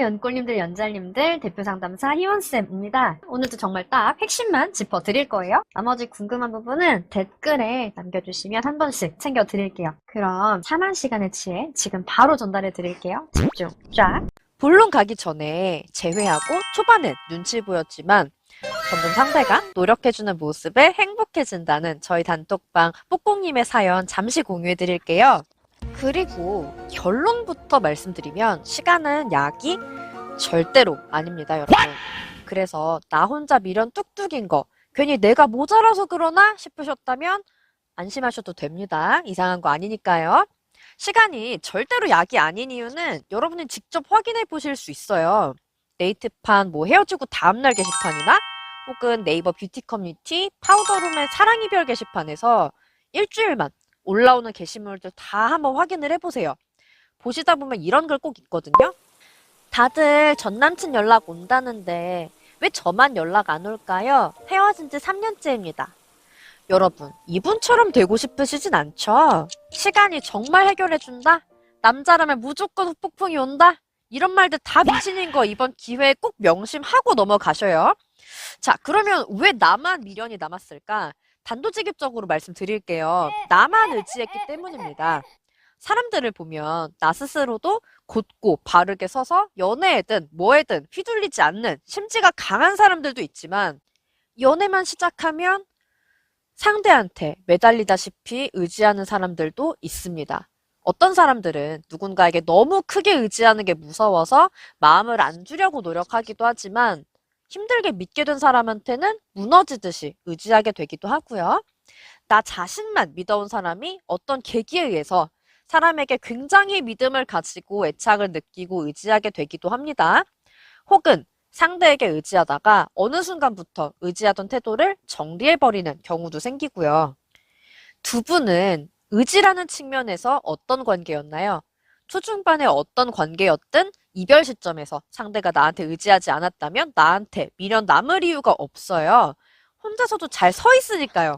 연꽃님들, 연잘님들, 대표 상담사 희원쌤입니다. 오늘도 정말 딱 핵심만 짚어드릴 거예요. 나머지 궁금한 부분은 댓글에 남겨주시면 한 번씩 챙겨드릴게요. 그럼 참한 시간에 취해 지금 바로 전달해드릴게요. 집중, 쫙! 본론 가기 전에 제외하고 초반엔 눈치 보였지만 점점 상대가 노력해주는 모습에 행복해진다는 저희 단톡방 뽁뽁님의 사연 잠시 공유해드릴게요. 그리고 결론부터 말씀드리면 시간은 약이 절대로 아닙니다, 여러분. 그래서 나 혼자 미련 뚝뚝인 거 괜히 내가 모자라서 그러나 싶으셨다면 안심하셔도 됩니다. 이상한 거 아니니까요. 시간이 절대로 약이 아닌 이유는 여러분이 직접 확인해 보실 수 있어요. 네이트판, 헤어지고 다음날 게시판이나 혹은 네이버 뷰티 커뮤니티, 파우더룸의 사랑 이별 게시판에서 일주일만 올라오는 게시물들 다 한번 확인을 해보세요. 보시다 보면 이런 글 꼭 있거든요. 다들 전 남친 연락 온다는데 왜 저만 연락 안 올까요? 헤어진 지 3년째입니다. 여러분, 이분처럼 되고 싶으시진 않죠? 시간이 정말 해결해준다? 남자라면 무조건 후폭풍이 온다? 이런 말들 다 미신인 거 이번 기회에 꼭 명심하고 넘어가셔요. 자, 그러면 왜 나만 미련이 남았을까? 단도직입적으로 말씀드릴게요. 나만 의지했기 때문입니다. 사람들을 보면 나 스스로도 곧고 바르게 서서 연애에든 뭐에든 휘둘리지 않는 심지가 강한 사람들도 있지만 연애만 시작하면 상대한테 매달리다시피 의지하는 사람들도 있습니다. 어떤 사람들은 누군가에게 너무 크게 의지하는 게 무서워서 마음을 안 주려고 노력하기도 하지만 힘들게 믿게 된 사람한테는 무너지듯이 의지하게 되기도 하고요. 나 자신만 믿어온 사람이 어떤 계기에 의해서 사람에게 굉장히 믿음을 가지고 애착을 느끼고 의지하게 되기도 합니다. 혹은 상대에게 의지하다가 어느 순간부터 의지하던 태도를 정리해버리는 경우도 생기고요. 두 분은 의지라는 측면에서 어떤 관계였나요? 초중반에 어떤 관계였든 이별 시점에서 상대가 나한테 의지하지 않았다면 나한테 미련 남을 이유가 없어요. 혼자서도 잘 서 있으니까요.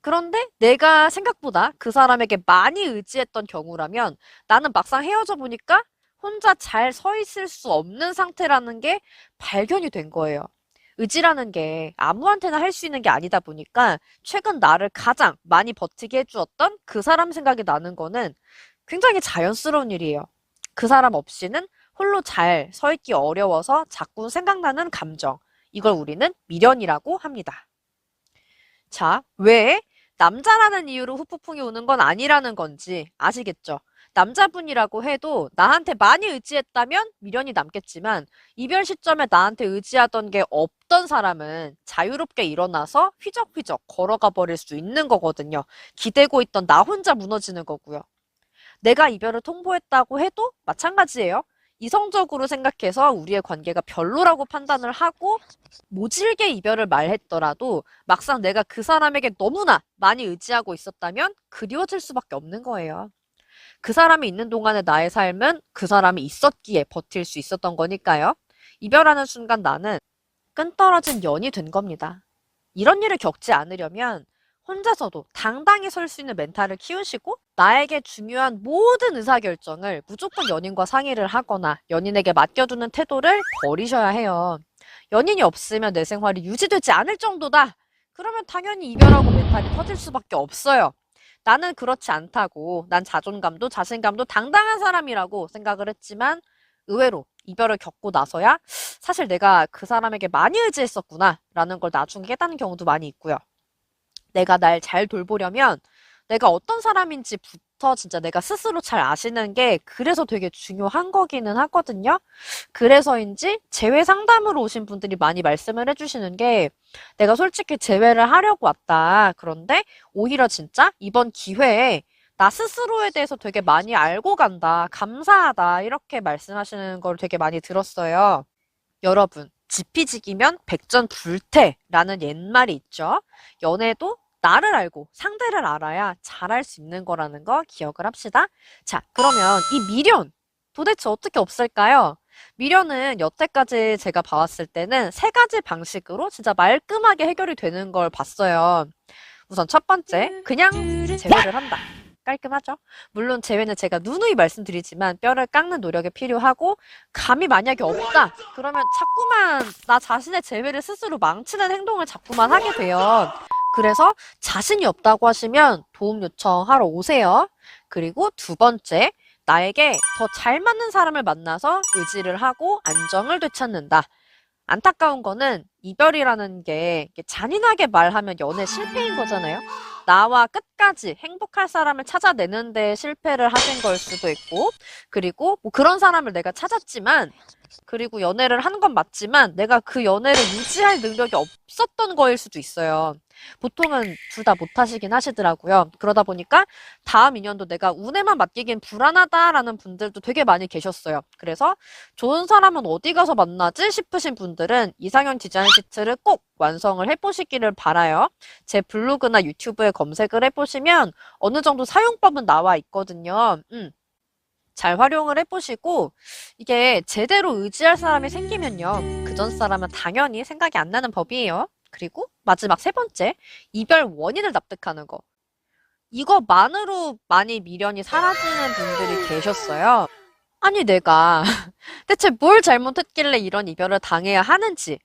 그런데 내가 생각보다 그 사람에게 많이 의지했던 경우라면 나는 막상 헤어져 보니까 혼자 잘 서 있을 수 없는 상태라는 게 발견이 된 거예요. 의지라는 게 아무한테나 할 수 있는 게 아니다 보니까 최근 나를 가장 많이 버티게 해주었던 그 사람 생각이 나는 거는 굉장히 자연스러운 일이에요. 그 사람 없이는 홀로 잘 서 있기 어려워서 자꾸 생각나는 감정. 이걸 우리는 미련이라고 합니다. 자, 왜 남자라는 이유로 후폭풍이 오는 건 아니라는 건지 아시겠죠? 남자분이라고 해도 나한테 많이 의지했다면 미련이 남겠지만 이별 시점에 나한테 의지하던 게 없던 사람은 자유롭게 일어나서 휘적휘적 걸어가 버릴 수 있는 거거든요. 기대고 있던 나 혼자 무너지는 거고요. 내가 이별을 통보했다고 해도 마찬가지예요. 이성적으로 생각해서 우리의 관계가 별로라고 판단을 하고 모질게 이별을 말했더라도 막상 내가 그 사람에게 너무나 많이 의지하고 있었다면 그리워질 수밖에 없는 거예요. 그 사람이 있는 동안의 나의 삶은 그 사람이 있었기에 버틸 수 있었던 거니까요. 이별하는 순간 나는 끈떨어진 연이 된 겁니다. 이런 일을 겪지 않으려면 혼자서도 당당히 설 수 있는 멘탈을 키우시고 나에게 중요한 모든 의사결정을 무조건 연인과 상의를 하거나 연인에게 맡겨두는 태도를 버리셔야 해요. 연인이 없으면 내 생활이 유지되지 않을 정도다. 그러면 당연히 이별하고 멘탈이 터질 수밖에 없어요. 나는 그렇지 않다고, 난 자존감도 자신감도 당당한 사람이라고 생각을 했지만 의외로 이별을 겪고 나서야 사실 내가 그 사람에게 많이 의지했었구나 라는 걸 나중에 깨닫는 경우도 많이 있고요. 내가 날 잘 돌보려면 내가 어떤 사람인지부터 진짜 내가 스스로 잘 아시는 게 그래서 되게 중요한 거기는 하거든요. 그래서인지 재회 상담으로 오신 분들이 많이 말씀을 해주시는 게 내가 솔직히 재회를 하려고 왔다. 그런데 오히려 진짜 이번 기회에 나 스스로에 대해서 되게 많이 알고 간다. 감사하다. 이렇게 말씀하시는 걸 되게 많이 들었어요. 여러분, 지피지기면 백전불태라는 옛말이 있죠. 연애도 나를 알고 상대를 알아야 잘할 수 있는 거라는 거 기억을 합시다. 자, 그러면 이 미련 도대체 어떻게 없앨까요? 미련은 여태까지 제가 봐왔을 때는 세 가지 방식으로 진짜 말끔하게 해결이 되는 걸 봤어요. 우선 첫 번째, 그냥 제외를 한다. 깔끔하죠? 물론 재회는 제가 누누이 말씀드리지만 뼈를 깎는 노력이 필요하고 감이 만약에 없다. 그러면 자꾸만 나 자신의 재회를 스스로 망치는 행동을 자꾸만 하게 돼요. 그래서 자신이 없다고 하시면 도움 요청하러 오세요. 그리고 두 번째, 나에게 더 잘 맞는 사람을 만나서 의지를 하고 안정을 되찾는다. 안타까운 거는 이별이라는 게 이게 잔인하게 말하면 연애 실패인 거잖아요. 나와 끝까지 행복할 사람을 찾아내는데 실패를 하신 걸 수도 있고, 그리고 뭐 그런 사람을 내가 찾았지만, 그리고 연애를 한 건 맞지만 내가 그 연애를 유지할 능력이 없었던 거일 수도 있어요. 보통은 둘 다 못하시긴 하시더라고요. 그러다 보니까 다음 인연도 내가 운에만 맡기긴 불안하다라는 분들도 되게 많이 계셨어요. 그래서 좋은 사람은 어디 가서 만나지 싶으신 분들은 이상형 디자인 시트를 꼭 완성을 해보시기를 바라요. 제 블로그나 유튜브에 검색을 해보시면 어느 정도 사용법은 나와 있거든요. 잘 활용을 해보시고 이게 제대로 의지할 사람이 생기면요. 그 전 사람은 당연히 생각이 안 나는 법이에요. 그리고 마지막 세 번째, 이별 원인을 납득하는 거. 이거만으로 많이 미련이 사라지는 분들이 계셨어요. 아니 내가 대체 뭘 잘못했길래 이런 이별을 당해야 하는지.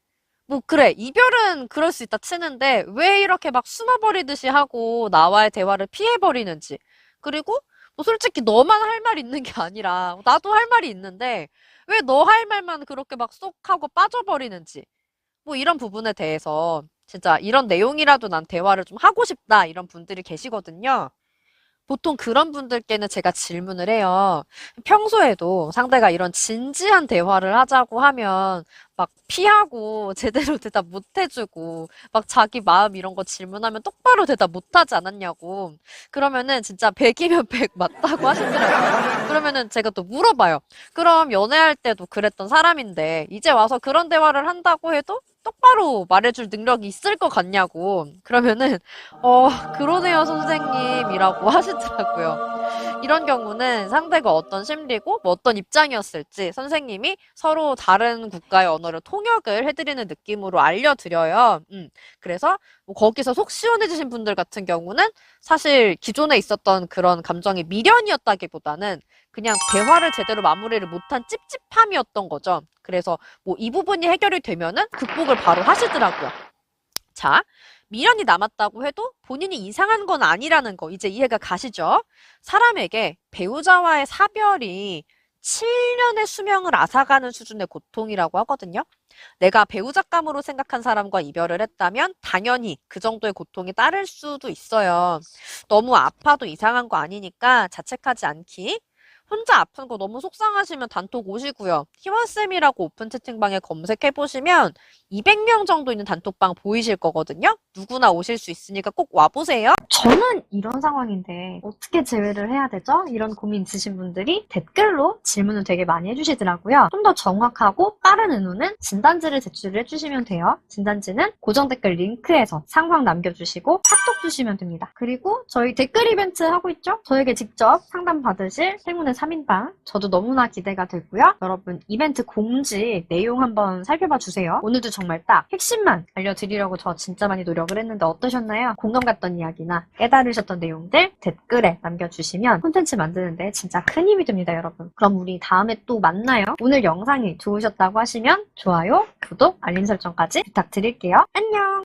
뭐 그래 이별은 그럴 수 있다 치는데 왜 이렇게 막 숨어버리듯이 하고 나와의 대화를 피해버리는지. 그리고 뭐 솔직히 너만 할 말 있는 게 아니라 나도 할 말이 있는데 왜 너 할 말만 그렇게 막 쏙 하고 빠져버리는지. 뭐 이런 부분에 대해서 진짜 이런 내용이라도 난 대화를 좀 하고 싶다 이런 분들이 계시거든요. 보통 그런 분들께는 제가 질문을 해요. 평소에도 상대가 이런 진지한 대화를 하자고 하면 막 피하고 제대로 대답 못 해주고 막 자기 마음 이런 거 질문하면 똑바로 대답 못 하지 않았냐고. 그러면은 진짜 100이면 100 맞다고 하시더라고요. 그러면은 제가 또 물어봐요. 그럼 연애할 때도 그랬던 사람인데 이제 와서 그런 대화를 한다고 해도 똑바로 말해줄 능력이 있을 것 같냐고. 그러면은 그러네요, 선생님이라고 하시더라고요. 이런 경우는 상대가 어떤 심리고 뭐 어떤 입장이었을지 선생님이 서로 다른 국가의 언어를 통역을 해드리는 느낌으로 알려드려요. 그래서 뭐 거기서 속 시원해지신 분들 같은 경우는 사실 기존에 있었던 그런 감정이 미련이었다기보다는 그냥 대화를 제대로 마무리를 못한 찝찝함이었던 거죠. 그래서 뭐 이 부분이 해결이 되면은 극복을 바로 하시더라고요. 자, 미련이 남았다고 해도 본인이 이상한 건 아니라는 거 이제 이해가 가시죠? 사람에게 배우자와의 사별이 7년의 수명을 앗아가는 수준의 고통이라고 하거든요. 내가 배우자감으로 생각한 사람과 이별을 했다면 당연히 그 정도의 고통이 따를 수도 있어요. 너무 아파도 이상한 거 아니니까 자책하지 않기. 혼자 아픈 거 너무 속상하시면 단톡 오시고요. 희원쌤이라고 오픈 채팅방에 검색해보시면 200명 정도 있는 단톡방 보이실 거거든요. 누구나 오실 수 있으니까 꼭 와보세요. 저는 이런 상황인데 어떻게 제외를 해야 되죠? 이런 고민 있으신 분들이 댓글로 질문을 되게 많이 해주시더라고요. 좀 더 정확하고 빠른 의논은 진단지를 제출을 해주시면 돼요. 진단지는 고정 댓글 링크에서 상황 남겨주시고 카톡 주시면 됩니다. 그리고 저희 댓글 이벤트 하고 있죠? 저에게 직접 상담 받으실 행운의 3인방 저도 너무나 기대가 되고요. 여러분 이벤트 공지 내용 한번 살펴봐 주세요. 오늘도 정말 딱 핵심만 알려드리려고 저 진짜 많이 노력을 했는데 어떠셨나요? 공감 갔던 이야기나 깨달으셨던 내용들 댓글에 남겨주시면 콘텐츠 만드는데 진짜 큰 힘이 됩니다, 여러분. 그럼 우리 다음에 또 만나요. 오늘 영상이 좋으셨다고 하시면 좋아요, 구독, 알림 설정까지 부탁드릴게요. 안녕!